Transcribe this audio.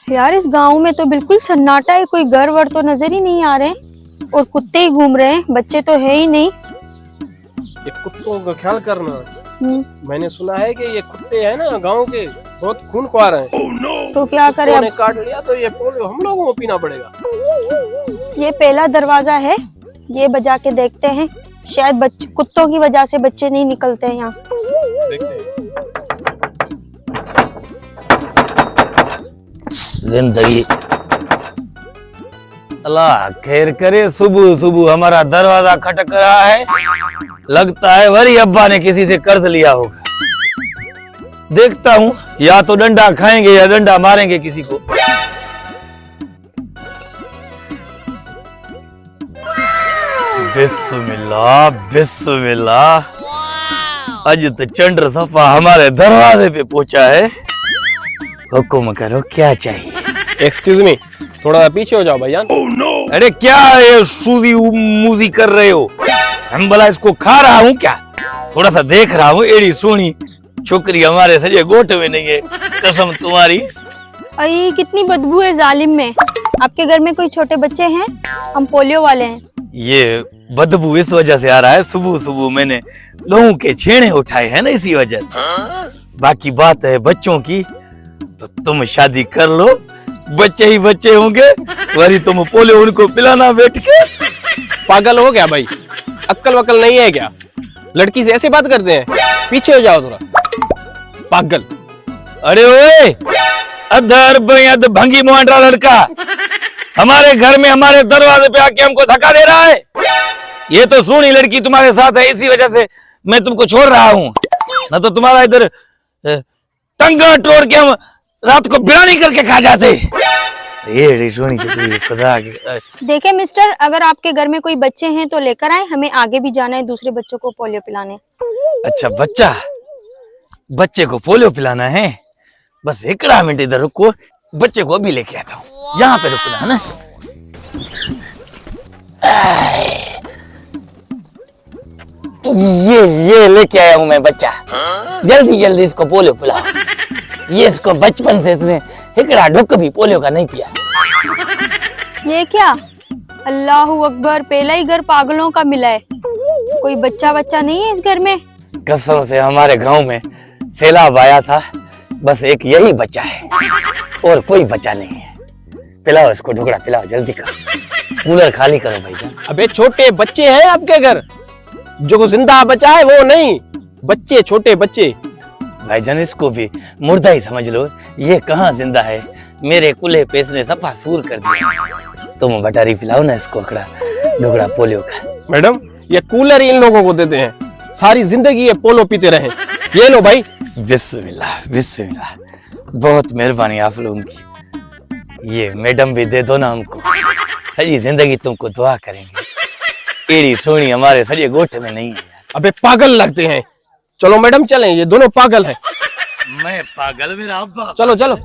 यार इस गांव में तो बिल्कुल सन्नाटा है, कोई घर वर तो नजर ही नहीं आ रहे और कुत्ते ही घूम रहे हैं, बच्चे तो है ही नहीं। ये कुत्तों का ख्याल करना। मैंने सुना है कि ये कुत्ते हैं ना गांव के बहुत खूनख्वार हैं। तो क्या करें अब? काट लिया तो ये पोलियो हम लोगों को पीना पड़ेगा। ये पहला दरवाजा है, ये बजा के देखते हैं, शायद कुत्तों की वजह से बच्चे नहीं निकलते हैं यहाँ। देखते हैं। जिंदगी अल्लाह खैर करे। सुबह सुबह हमारा दरवाजा खटक रहा है, लगता है वरी अब्बा ने किसी से कर्ज लिया होगा। देखता हूँ, या तो डंडा खाएंगे या डंडा मारेंगे किसी को। बिस्मिल्लाह बिस्मिल्लाह। आज तो चंद्र सफा हमारे दरवाजे पे पहुंचा है। हुक्म करो, क्या चाहिए? एक्सक्यूज मी, थोड़ा पीछे हो जाओ भाईजान। अरे क्या ये सूजी मूजी कर रहे हो? हम भला इसको खा रहा हूँ क्या? थोड़ा सा देख रहा हूँ। एड़ी सोनी छोकरी हमारे सजे गोट में नहीं है, कसम तुम्हारी। अरे कितनी बदबू है जालिम में। आपके घर में कोई छोटे बच्चे हैं? हम पोलियो वाले हैं। ये बदबू इस वजह से आ रहा है, सुबह सुबह मैंने लोगों के छेड़े उठाए हैं ना, इसी वजह से। बाकी बात है बच्चों की, तो तुम शादी कर लो, बच्चे ही बच्चे होंगे, वरी तुम पोलियो उनको पिलाना बैठ के। पागल हो क्या भाई? अक्ल वक्ल नहीं है क्या? लड़की से ऐसे बात करते हैं? पीछे हो जाओ थोड़ा, पागल। अरे ओए अधर बेअद भंगी मुआंडरा लड़का, हमारे घर में हमारे दरवाजे पे आके हमको धक्का दे रहा है। ये तो सोनी लड़की तुम्हारे साथ है, इसी वजह से मैं तुमको छोड़ रहा हूँ, न तो तुम्हारा इधर टंगा तोड़ के हम रात को बिरयानी करके खा जाते। ये सोनी खुदा की। देखे मिस्टर, अगर आपके घर में कोई बच्चे हैं तो लेकर आए, हमें आगे भी जाना है दूसरे बच्चों को पोलियो पिलाने। अच्छा बच्चे को पोलियो पिलाना है? बस एक मिनट इधर रुको, बच्चे को अभी लेके आता हूँ। यहाँ पे रुकना है ना। ये लेके आया हूँ मैं बच्चा, जल्दी जल्दी इसको पोलियो पिलाओ। ये इसको बचपन से इसने हिकड़ा ढुक भी पोलियो का नहीं पिया। ये क्या? अल्लाहू अकबर, पहला ही घर पागलों का मिला है। कोई बच्चा नहीं है इस घर में? कसम से हमारे गांव में सैलाब आया था, बस एक यही बच्चा है और कोई बच्चा नहीं है। पिलाओ इसको, ढोकड़ा पिलाओ, जल्दी करो, कूलर खाली करो भाईजान। अबे छोटे बच्चे हैं आपके घर, जो जिंदा बचा है वो नहीं, बच्चे छोटे बच्चे। भाईजान इसको भी मुर्दा ही समझ लो, ये कहाँ जिंदा है, मेरे कुल्हे पे इसने सफा सूर कर दिया। तुम बटारी पिलाओ ना इसको, ढोकड़ा पोलियो का। मैडम ये कूलर इन लोगों को देते हैं, सारी जिंदगी ये पोलो पीते रहे। ये लो भाई। बिस्मिल्लाह बिस्मिल्लाह, बहुत मेहरबानी आप लोगों की। ये मैडम भी दे दो ना हमको, सही जिंदगी तुमको दुआ करेंगे। एड़ी सोनी हमारे सजे गोठ में नहीं है। अबे पागल लगते हैं। चलो मैडम चलें, ये दोनों पागल हैं। मैं पागल, मेरा अब्बा। चलो चलो।